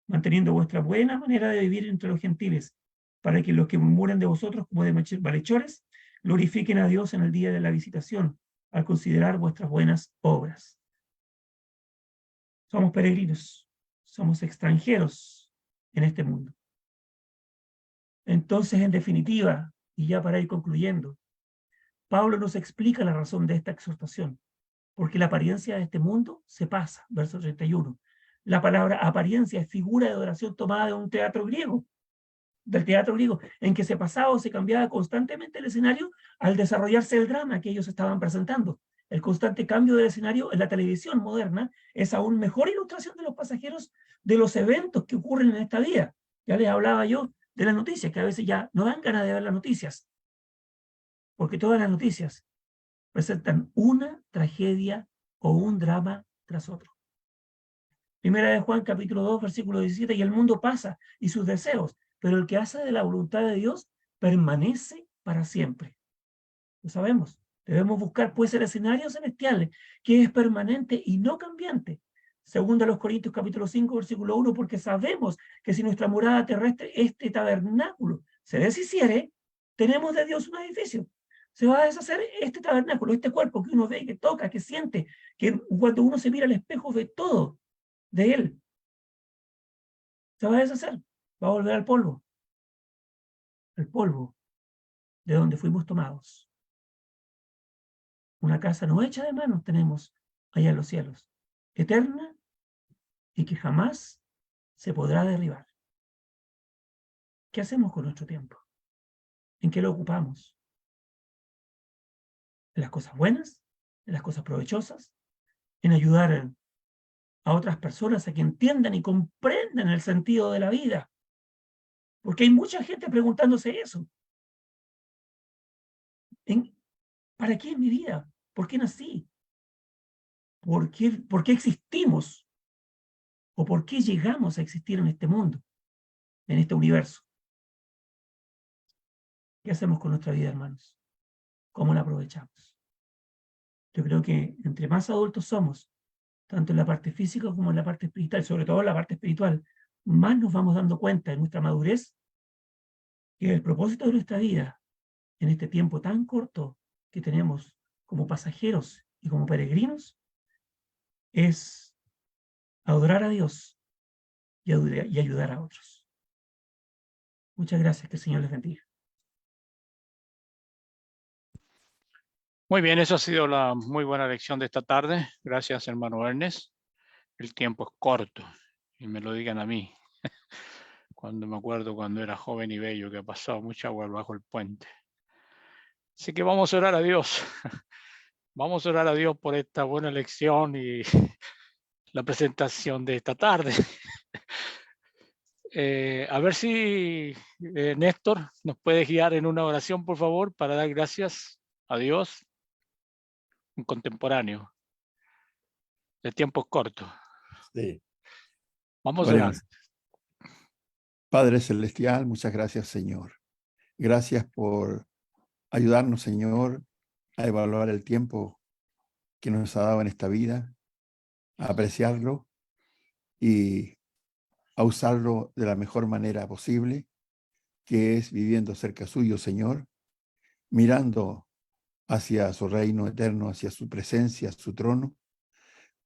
manteniendo vuestra buena manera de vivir entre los gentiles, para que los que murmuren de vosotros como de malhechores, glorifiquen a Dios en el día de la visitación, al considerar vuestras buenas obras. Somos peregrinos, somos extranjeros en este mundo. Entonces, en definitiva, y ya para ir concluyendo, Pablo nos explica la razón de esta exhortación, porque la apariencia de este mundo se pasa, verso 31. La palabra apariencia es figura de adoración tomada de un teatro griego, del teatro griego, en que se pasaba o se cambiaba constantemente el escenario al desarrollarse el drama que ellos estaban presentando. El constante cambio del escenario en la televisión moderna es aún mejor ilustración de los pasajeros de los eventos que ocurren en esta vida. Ya les hablaba yo de las noticias, que a veces ya no dan ganas de ver las noticias, porque todas las noticias presentan una tragedia o un drama tras otro. Primera de Juan, capítulo 2, versículo 17, y el mundo pasa y sus deseos, pero el que hace de la voluntad de Dios permanece para siempre. Lo sabemos. Debemos buscar pues el escenario celestial, que es permanente y no cambiante. Segunda a los Corintios, capítulo 5, versículo 1, porque sabemos que si nuestra morada terrestre, este tabernáculo, se deshiciere, tenemos de Dios un edificio. Se va a deshacer este tabernáculo, este cuerpo que uno ve, que toca, que siente, que cuando uno se mira al espejo ve todo de él. Se va a deshacer, va a volver al polvo. El polvo de donde fuimos tomados. Una casa no hecha de manos tenemos allá en los cielos, eterna y que jamás se podrá derribar. ¿Qué hacemos con nuestro tiempo? ¿En qué lo ocupamos? ¿En las cosas buenas? ¿En las cosas provechosas? ¿En ayudar a otras personas a que entiendan y comprendan el sentido de la vida? Porque hay mucha gente preguntándose eso. ¿Para qué es mi vida? ¿Por qué nací? ¿Por qué existimos? ¿O por qué llegamos a existir en este mundo, en este universo? ¿Qué hacemos con nuestra vida, hermanos? ¿Cómo la aprovechamos? Yo creo que entre más adultos somos, tanto en la parte física como en la parte espiritual, sobre todo en la parte espiritual, más nos vamos dando cuenta de nuestra madurez, que el propósito de nuestra vida, en este tiempo tan corto que tenemos como pasajeros y como peregrinos, es adorar a Dios y ayudar a otros. Muchas gracias, que el Señor les bendiga. Muy bien, esa ha sido la muy buena lección de esta tarde. Gracias, hermano Ernest. El tiempo es corto, y me lo digan a mí, cuando me acuerdo cuando era joven y bello, que ha pasado mucha agua bajo el puente. Así que vamos a orar a Dios. Vamos a orar a Dios por esta buena lección y la presentación de esta tarde. A ver si Néstor nos puede guiar en una oración, por favor, para dar gracias a Dios en contemporáneo. El tiempo es corto. Sí. Vamos a orar. Oremos. Padre Celestial, muchas gracias, Señor. Gracias por ayudarnos, Señor, a evaluar el tiempo que nos ha dado en esta vida, a apreciarlo y a usarlo de la mejor manera posible, que es viviendo cerca suyo, Señor, mirando hacia su reino eterno, hacia su presencia, su trono,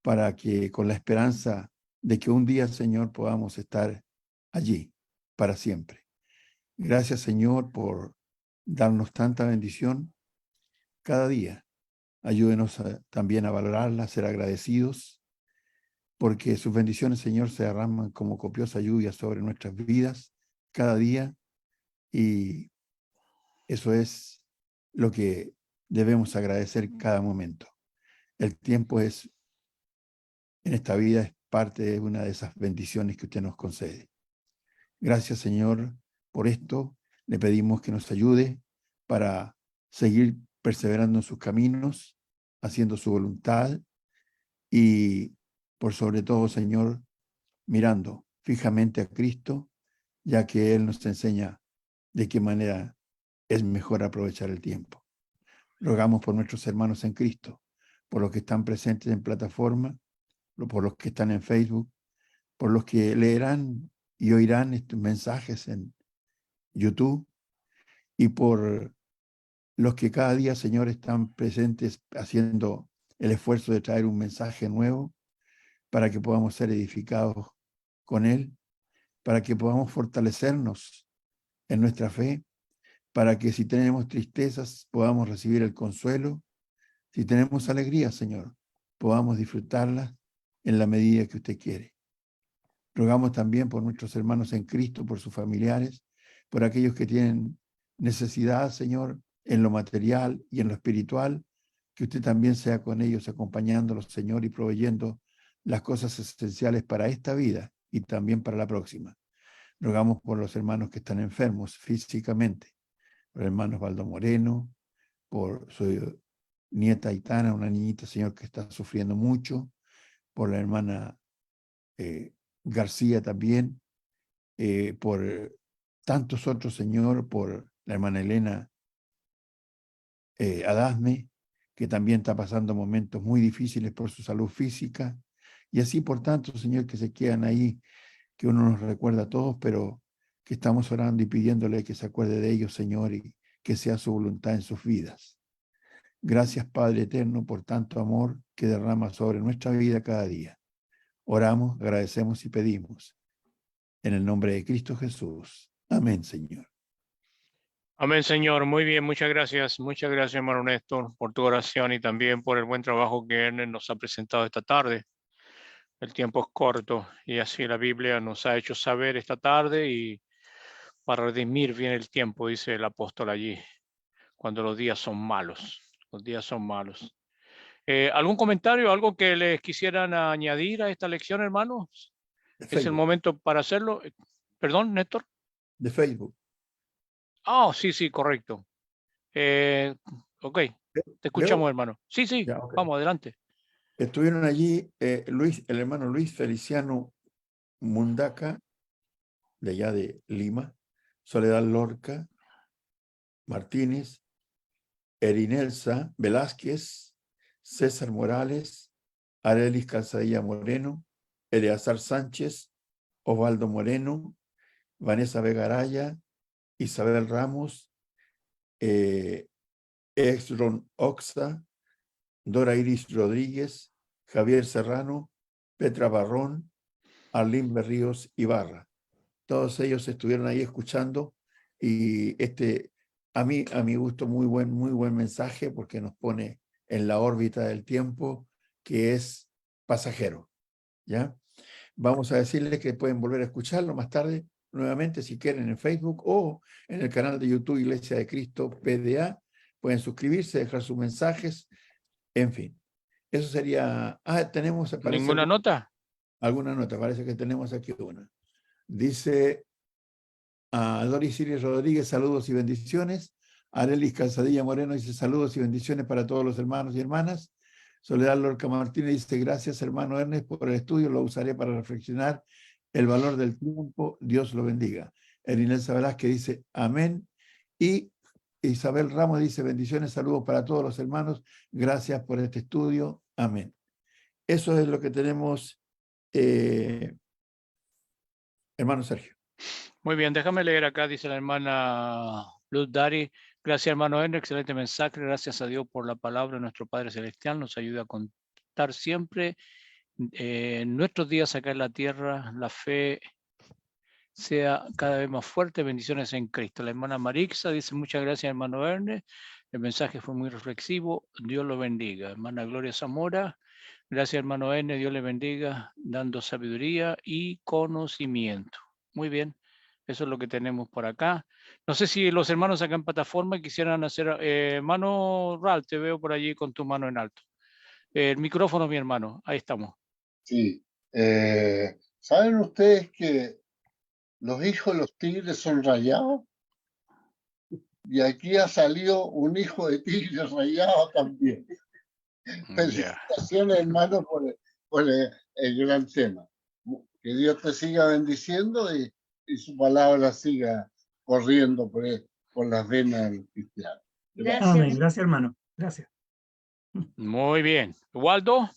para que con la esperanza de que un día, Señor, podamos estar allí para siempre. Gracias, Señor, por darnos tanta bendición cada día. Ayúdenos también a valorarla, a ser agradecidos, porque sus bendiciones, Señor, se derraman como copiosa lluvia sobre nuestras vidas cada día, y eso es lo que debemos agradecer cada momento. El tiempo en esta vida es parte de una de esas bendiciones que usted nos concede. Gracias, Señor, por esto. Le pedimos que nos ayude para seguir perseverando en sus caminos, haciendo su voluntad y, por sobre todo, Señor, mirando fijamente a Cristo, ya que Él nos enseña de qué manera es mejor aprovechar el tiempo. Rogamos por nuestros hermanos en Cristo, por los que están presentes en plataforma, por los que están en Facebook, por los que leerán y oirán estos mensajes en YouTube, y por los que cada día, Señor, están presentes haciendo el esfuerzo de traer un mensaje nuevo para que podamos ser edificados con Él, para que podamos fortalecernos en nuestra fe, para que si tenemos tristezas podamos recibir el consuelo, si tenemos alegría, Señor, podamos disfrutarlas en la medida que usted quiere. Rogamos también por nuestros hermanos en Cristo, por sus familiares, por aquellos que tienen necesidad, Señor, en lo material y en lo espiritual, que usted también sea con ellos, acompañándolos, Señor, y proveyendo las cosas esenciales para esta vida y también para la próxima. Rogamos por los hermanos que están enfermos físicamente, por el hermano Osvaldo Moreno, por su nieta Aitana, una niñita, Señor, que está sufriendo mucho, por la hermana García también, por tantos otros, Señor, por la hermana Elena Adasme, que también está pasando momentos muy difíciles por su salud física, y así por tantos, Señor, que se quedan ahí, que uno nos recuerda a todos, pero que estamos orando y pidiéndole que se acuerde de ellos, Señor, y que sea su voluntad en sus vidas. Gracias, Padre eterno, por tanto amor que derrama sobre nuestra vida cada día. Oramos, agradecemos y pedimos. En el nombre de Cristo Jesús. Amén, Señor. Amén, Señor. Muy bien, muchas gracias. Muchas gracias, hermano Néstor, por tu oración y también por el buen trabajo que él nos ha presentado esta tarde. El tiempo es corto y así la Biblia nos ha hecho saber esta tarde, y para redimir bien el tiempo, dice el apóstol allí, cuando los días son malos. Los días son malos. ¿Algún comentario, algo que les quisieran añadir a esta lección, hermanos? ¿Es el momento para hacerlo? Perdón, Néstor. De Facebook. Ah, sí, sí, correcto. Ok, te escuchamos, Leo. hermano. Sí, sí, Ya, okay. Vamos, adelante. Estuvieron allí el hermano Luis Feliciano Mundaca, de allá de Lima, Soledad Lorca Martínez, Erinelsa Velázquez, César Morales, Arelis Calzadilla Moreno, Eleazar Sánchez, Osvaldo Moreno, Vanessa Vegaraya, Isabel Ramos, Exron Oxa, Dora Iris Rodríguez, Javier Serrano, Petra Barrón, Arlín Berríos Ibarra. Todos ellos estuvieron ahí escuchando, y a mi gusto, muy buen mensaje, porque nos pone en la órbita del tiempo, que es pasajero. ¿Ya? Vamos a decirles que pueden volver a escucharlo más tarde, nuevamente, si quieren, en Facebook o en el canal de YouTube Iglesia de Cristo PDA. Pueden suscribirse, dejar sus mensajes, en fin. Eso sería... tenemos... ¿Ninguna nota? Alguna nota, parece que tenemos aquí una. Dice a Doris Iris Rodríguez, saludos y bendiciones. Arelis Calzadilla Moreno dice saludos y bendiciones para todos los hermanos y hermanas. Soledad Lorca Martínez dice gracias hermano Ernest por el estudio, lo usaré para reflexionar el valor del tiempo, Dios lo bendiga. Erinelsa Velázquez dice amén. Y Isabel Ramos dice bendiciones, saludos para todos los hermanos, gracias por este estudio, amén. Eso es lo que tenemos, hermano Sergio. Muy bien, déjame leer acá, dice la hermana Luz Dari. Gracias, hermano Ernest, excelente mensaje. Gracias a Dios por la palabra de nuestro Padre Celestial. Nos ayuda a contar siempre en nuestros días acá en la tierra. La fe sea cada vez más fuerte. Bendiciones en Cristo. La hermana Marixa dice muchas gracias, hermano Ernest. El mensaje fue muy reflexivo. Dios lo bendiga. Hermana Gloria Zamora. Gracias, hermano Ernest. Dios le bendiga, dando sabiduría y conocimiento. Muy bien. Eso es lo que tenemos por acá. No sé si los hermanos acá en plataforma quisieran hacer... hermano Ral, te veo por allí con tu mano en alto. El micrófono, mi hermano. Ahí estamos. Sí. ¿Saben ustedes que los hijos de los tigres son rayados? Y aquí ha salido un hijo de tigre rayado también. Felicitaciones, hermano, por el gran tema. Que Dios te siga bendiciendo y su palabra siga corriendo por las venas de los cristianos. Gracias. Amén. Gracias, hermano. Gracias. Muy bien. Waldo.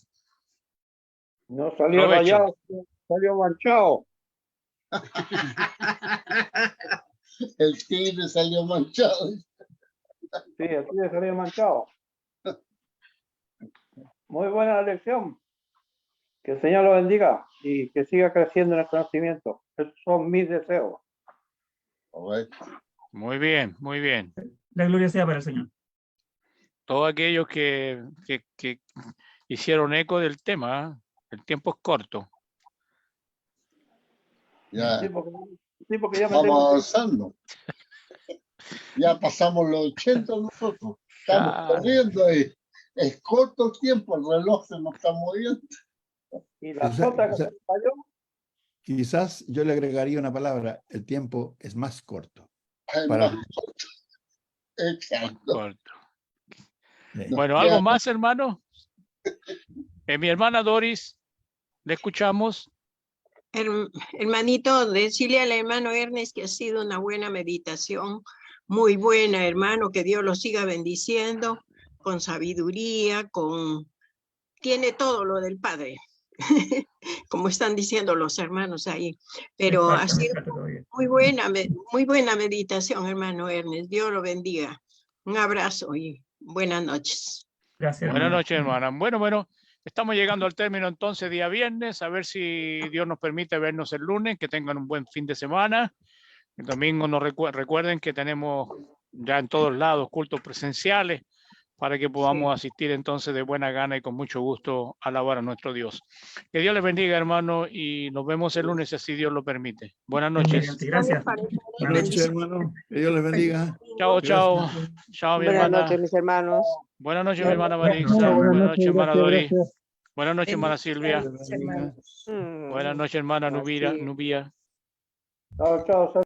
No salió Provecho. rayado, salió manchado. El tigre salió manchado. Sí, el tigre salió manchado. Muy buena lección. Que el Señor lo bendiga y que siga creciendo en el conocimiento. Esos son mis deseos. Correcto. Muy bien, muy bien. La gloria sea para el Señor. Todos aquellos que hicieron eco del tema, el tiempo es corto. Ya Sí, porque ya me vamos tengo... avanzando. Ya pasamos los 80 nosotros. Estamos Ah. corriendo ahí. Es corto el tiempo, el reloj se nos está moviendo. Y la sota que se falló. Quizás yo le agregaría una palabra, el tiempo es más corto. Es Para- más corto. Exacto. Corto. Sí. Bueno, ¿algo más, hermano? Mi hermana Doris, le escuchamos. Hermanito, decirle al hermano Ernest que ha sido una buena meditación, muy buena, hermano, que Dios lo siga bendiciendo, con sabiduría, tiene todo lo del Padre, como están diciendo los hermanos ahí, pero ha sido muy buena meditación, hermano Ernest, Dios lo bendiga. Un abrazo y buenas noches. Gracias, Buenas hermano. noches, hermana. Bueno, estamos llegando al término entonces día viernes, a ver si Dios nos permite vernos el lunes, que tengan un buen fin de semana. El domingo nos recuerden que tenemos ya en todos lados cultos presenciales para que podamos asistir entonces de buena gana y con mucho gusto a alabar a nuestro Dios. Que Dios les bendiga, hermano, y nos vemos el lunes si así Dios lo permite. Buenas noches. Gracias. Buenas noches, hermano. Que Dios les bendiga. Chao, Gracias. chao. Chao, mi Buenas hermana. noches, mis hermanos. Buenas noches, mi hermana Marixa. Buenas Buenas noches, hermana Dori. gracias. Buenas noches, hermana Silvia. Dios les bendiga. Buenas noches, hermana Así. Nubia. Chao, chao.